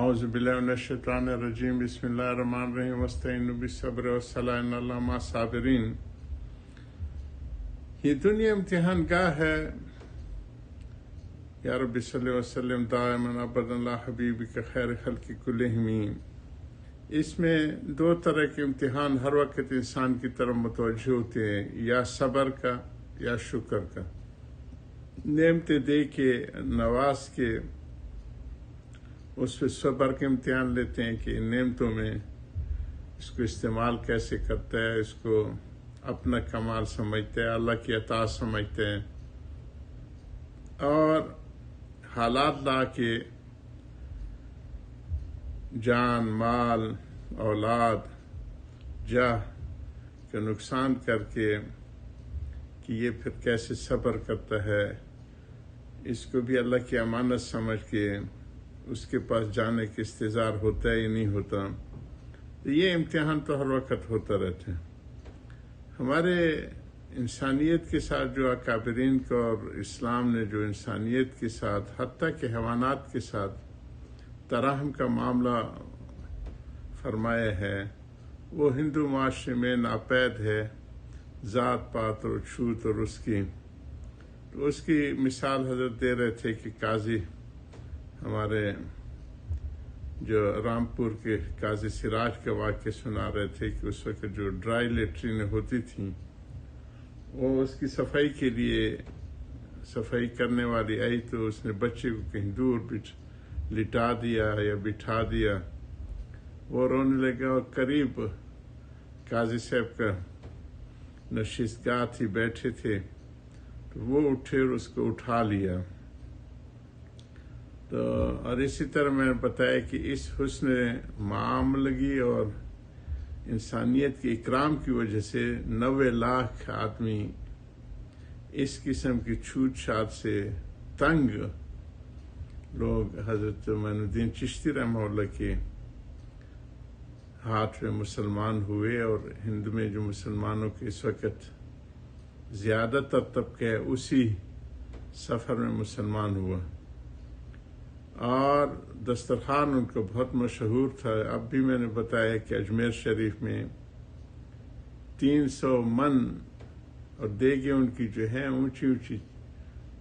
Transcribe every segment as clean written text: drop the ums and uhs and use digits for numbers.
اعوذ باللہ من الشیطان الرجیم بسم اللہ الرحمن الرحیم واستعینوا بالصبر والصلاۃ ان اللہ مع الصابرین۔ یہ دنیا امتحان گاہ ہے۔ یا رب صلی وسلم دائما ابدا علی حبیبک خیر خلق کلہم۔ اس میں دو طرح کے امتحان ہر وقت انسان کی طرف متوجہ ہوتے ہیں، یا صبر کا یا شکر کا۔ نعمتیں دے کے نواز کے اس پہ صبر کے امتحان لیتے ہیں کہ نعمتوں میں اس کو استعمال کیسے کرتا ہے، اس کو اپنا کمال سمجھتا ہے، اللہ کی عطا سمجھتے ہیں، اور حالات لا کے جان مال اولاد جاہ کا نقصان کر کے کہ یہ پھر کیسے صبر کرتا ہے، اس کو بھی اللہ کی امانت سمجھ کے اس کے پاس جانے کے انتظار ہوتا ہے یا نہیں ہوتا۔ تو یہ امتحان تو ہر وقت ہوتا رہتا ہے۔ ہمارے انسانیت کے ساتھ جو اکابرین کو اور اسلام نے جو انسانیت کے ساتھ حتیٰ کہ حیوانات کے ساتھ تراحم کا معاملہ فرمایا ہے، وہ ہندو معاشرے میں ناپید ہے، ذات پات اور چھوت اور اس کی مثال حضرت دے رہے تھے کہ قاضی ہمارے جو رامپور کے قاضی سراج کا واقعہ سنا رہے تھے کہ اس وقت جو ڈرائی لیٹرینیں ہوتی تھیں وہ اس کی صفائی کے لیے صفائی کرنے والی آئی تو اس نے بچے کو کہیں دور لٹا دیا یا بٹھا دیا، وہ رونے لگا اور قریب قاضی صاحب کا نشستگاہ تھی، بیٹھے تھے، تو وہ اٹھے اور اس کو اٹھا لیا۔ تو اور اسی طرح میں نے بتایا کہ اس حسن معاملگی اور انسانیت کے اکرام کی وجہ سے 90 لاکھ آدمی اس قسم کی چھوٹ چھات سے تنگ لوگ حضرت معین الدین چشتی رحمہ اللہ کے ہاتھ میں مسلمان ہوئے، اور ہند میں جو مسلمانوں کے اس وقت زیادہ تر طبقہ ہے اسی سفر میں مسلمان ہوا، اور دسترخوان ان کو بہت مشہور تھا۔ اب بھی میں نے بتایا کہ اجمیر شریف میں 300 من اور دیگیں ان کی جو ہیں اونچی اونچی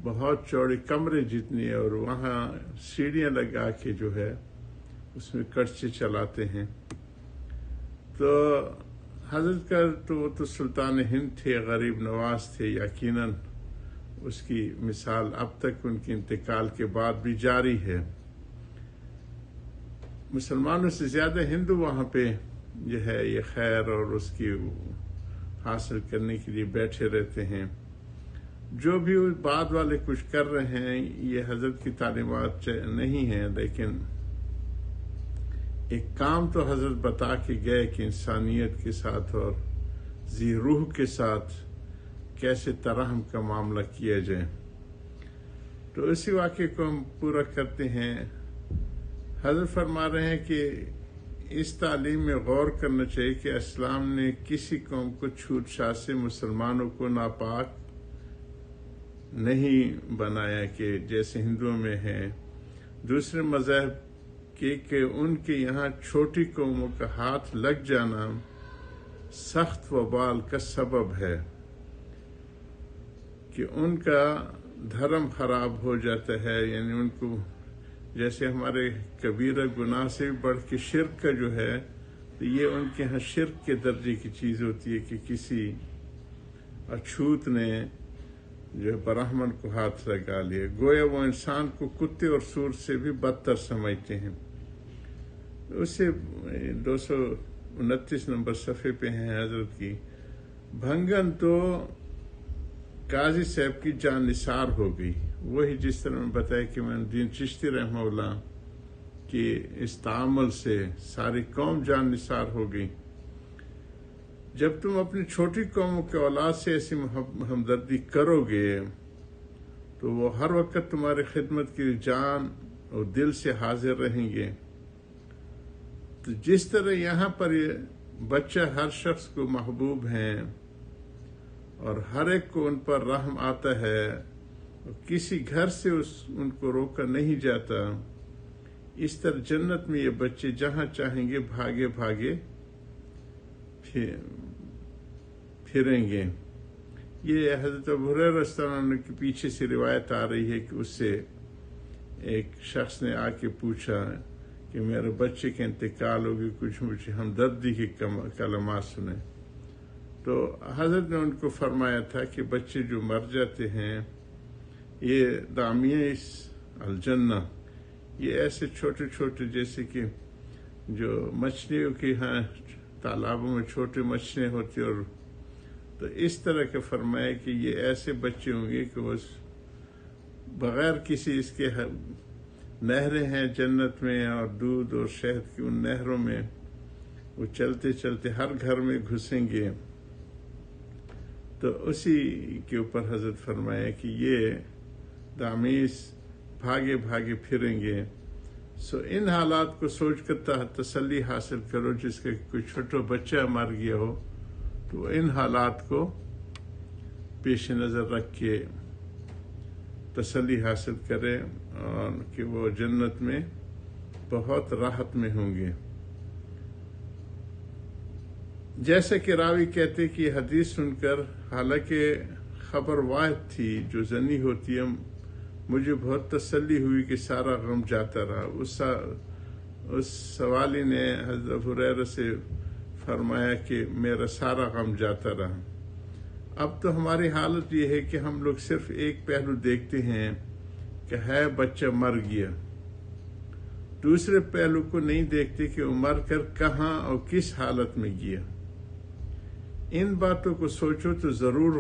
بہت چوڑی کمرے جتنی، اور وہاں سیڑھیاں لگا کے جو ہے اس میں کڑچے چلاتے ہیں۔ تو حضرت کا تو وہ تو سلطان ہند تھے، غریب نواز تھے، یقیناً اس کی مثال اب تک ان کے انتقال کے بعد بھی جاری ہے۔ مسلمانوں سے زیادہ ہندو وہاں پہ جو ہے یہ خیر اور اس کی حاصل کرنے کے لیے بیٹھے رہتے ہیں۔ جو بھی بعد والے کچھ کر رہے ہیں یہ حضرت کی تعلیمات نہیں ہیں، لیکن ایک کام تو حضرت بتا کے گئے کہ انسانیت کے ساتھ اور ذی روح کے ساتھ کیسے ترحم کا معاملہ کیا جائے۔ تو اسی واقعے کو ہم پورا کرتے ہیں۔ حضرت فرما رہے ہیں کہ اس تعلیم میں غور کرنا چاہیے کہ اسلام نے کسی قوم کو چھوٹ چھات سے مسلمانوں کو ناپاک نہیں بنایا کہ جیسے ہندوؤں میں ہے، دوسرے مذہب کہ ان کے یہاں چھوٹی قوموں کا ہاتھ لگ جانا سخت وبال کا سبب ہے کہ ان کا دھرم خراب ہو جاتا ہے، یعنی ان کو جیسے ہمارے کبیرہ گناہ سے بڑھ کے شرک کا جو ہے تو یہ ان کے ہاں شرک کے درجے کی چیز ہوتی ہے کہ کسی اچھوت نے جو ہے برہمن کو ہاتھ لگا لیا، گویا وہ انسان کو کتے اور سور سے بھی بدتر سمجھتے ہیں۔ اس سے 229 نمبر صفحے پہ ہیں حضرت کی بھنگن تو قاضی صاحب کی جان نثار ہو گئی، وہی جس طرح میں بتایا کہ معین الدین چشتی رحمہ اللہ کہ اس تعامل سے ساری قوم جان نثار ہو گئی۔ جب تم اپنی چھوٹی قوموں کے اولاد سے ایسی ہمدردی کرو گے تو وہ ہر وقت تمہاری خدمت کی جان اور دل سے حاضر رہیں گے۔ تو جس طرح یہاں پر بچہ ہر شخص کو محبوب ہیں اور ہر ایک کو ان پر رحم آتا ہے اور کسی گھر سے ان کو روکا نہیں جاتا، اس طرح جنت میں یہ بچے جہاں چاہیں گے بھاگے بھاگے پھریں گے۔ یہ حضرت ابو ہریرہ رضی اللہ عنہ کے پیچھے سے روایت آ رہی ہے کہ اس سے ایک شخص نے آ کے پوچھا کہ میرے بچے کے انتقال ہوگی، کچھ مجھے ہمدردی کے کلمات سنیں۔ تو حضرت نے ان کو فرمایا تھا کہ بچے جو مر جاتے ہیں یہ دامیس الجنہ، یہ ایسے چھوٹے چھوٹے جیسے کہ جو مچھلیوں کی ہاں تالابوں میں چھوٹے مچھلیاں ہوتی اور تو اس طرح کے فرمایا کہ یہ ایسے بچے ہوں گے کہ وہ بغیر کسی اس کے نہریں ہیں جنت میں اور دودھ اور شہد کی ان نہروں میں وہ چلتے چلتے ہر گھر میں گھسیں گے۔ تو اسی کے اوپر حضرت فرمایا کہ یہ دامیس بھاگے بھاگے پھریں گے۔ سو ان حالات کو سوچ کر تسلی حاصل کرو، جس کا کوئی چھوٹا بچہ مر گیا ہو تو ان حالات کو پیش نظر رکھ کے تسلی حاصل کرے اور کہ وہ جنت میں بہت راحت میں ہوں گے۔ جیسے کہ راوی کہتے کہ یہ حدیث سن کر حالانکہ خبر واحد تھی جو زنی ہوتی ہے، مجھے بہت تسلی ہوئی کہ سارا غم جاتا رہا۔ اس سوالی نے حضرت ابو ہریرہ سے فرمایا کہ میرا سارا غم جاتا رہا۔ اب تو ہماری حالت یہ ہے کہ ہم لوگ صرف ایک پہلو دیکھتے ہیں کہ ہے بچہ مر گیا، دوسرے پہلو کو نہیں دیکھتے کہ وہ مر کر کہاں اور کس حالت میں گیا۔ ان باتوں کو سوچو تو ضرور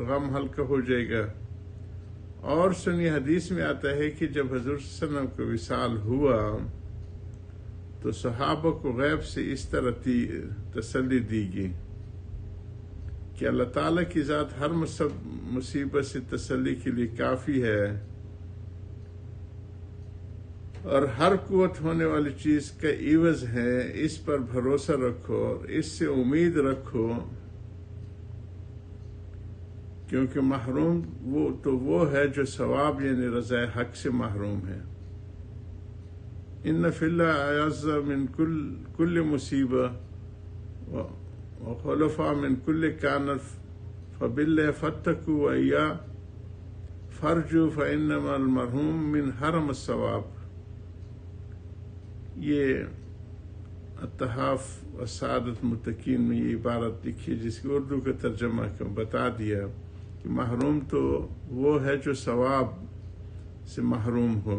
غم ہلکا ہو جائے گا۔ اور سنی حدیث میں آتا ہے کہ جب حضور صلی اللہ علیہ وسلم کو وصال ہوا تو صحابہ کو غیب سے اس طرح تسلی دی گئی کہ اللہ تعالیٰ کی ذات ہر مصیبت سے تسلی کے لیے کافی ہے اور ہر قوت ہونے والی چیز کا عوض ہے، اس پر بھروسہ رکھو اور اس سے امید رکھو، کیونکہ محروم وہ ہے جو ثواب یعنی رضا حق سے محروم ہے۔ ان فی اللہ اعز من کل مصیبہ وخلفا من کل کانت فباللہ فتقوا وإیاہ فرجوا فإنما المرحوم من حرم الثواب۔ یہ اتحاف السعادت متقین میں یہ عبارت لکھی جس کی اردو کا ترجمہ بتا دیا کہ محروم تو وہ ہے جو ثواب سے محروم ہو،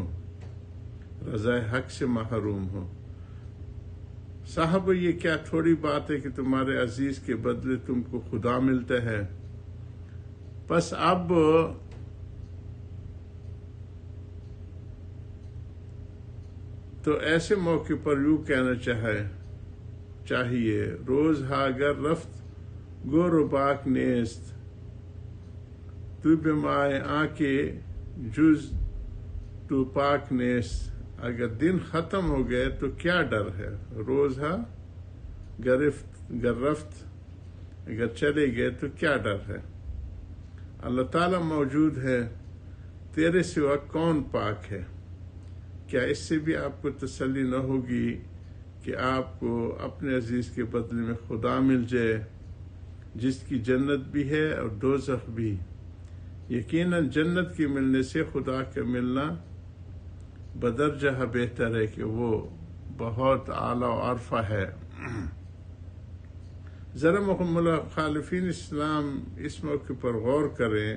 رضا حق سے محروم ہو۔ صاحب یہ کیا تھوڑی بات ہے کہ تمہارے عزیز کے بدلے تم کو خدا ملتا ہے؟ بس اب تو ایسے موقع پر یوں کہنا چاہیے روز اگر رفت گور و باک نیست تو بمائے آنکے جز تو پاک نیست۔ اگر دن ختم ہو گئے تو کیا ڈر ہے، روز گر رفت اگر چلے گئے تو کیا ڈر ہے۔ اللہ تعالیٰ موجود ہے، تیرے سوا کون پاک ہے؟ کیا اس سے بھی آپ کو تسلی نہ ہوگی کہ آپ کو اپنے عزیز کے بدلے میں خدا مل جائے جس کی جنت بھی ہے اور دوزخ بھی؟ یقیناً جنت کے ملنے سے خدا کا ملنا بدرجہ بہتر ہے کہ وہ بہت اعلیٰ و عرفہ ہے۔ ذرا مخالفین اسلام اس موقع پر غور کریں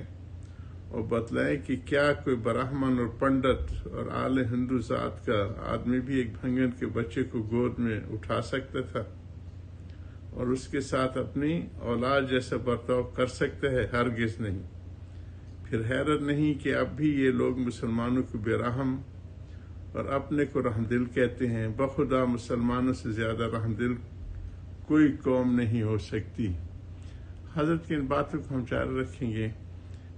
اور بتلائیں کہ کیا کوئی برہمن اور پنڈت اور اعلی ہندو ذات کا آدمی بھی ایک بھنگن کے بچے کو گود میں اٹھا سکتا تھا اور اس کے ساتھ اپنی اولاد جیسا برتاؤ کر سکتا ہے؟ ہرگز نہیں۔ پھر حیرت نہیں کہ اب بھی یہ لوگ مسلمانوں کو بے رحم اور اپنے کو رحم دل کہتے ہیں۔ بخدا مسلمانوں سے زیادہ رحم دل کوئی قوم نہیں ہو سکتی۔ حضرت کی ان باتوں کو ہم جاری رکھیں گے۔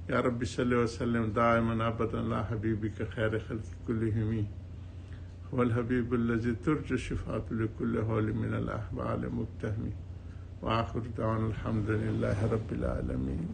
یا رب صلی وسلم دائما ابدا علی حبیبک خیر خلق کلہم والحبیب الذی ترجو شفاعۃ لکل حول من الاحوال مقتحم وآخر دعوانا الحمد للہ رب العالمین۔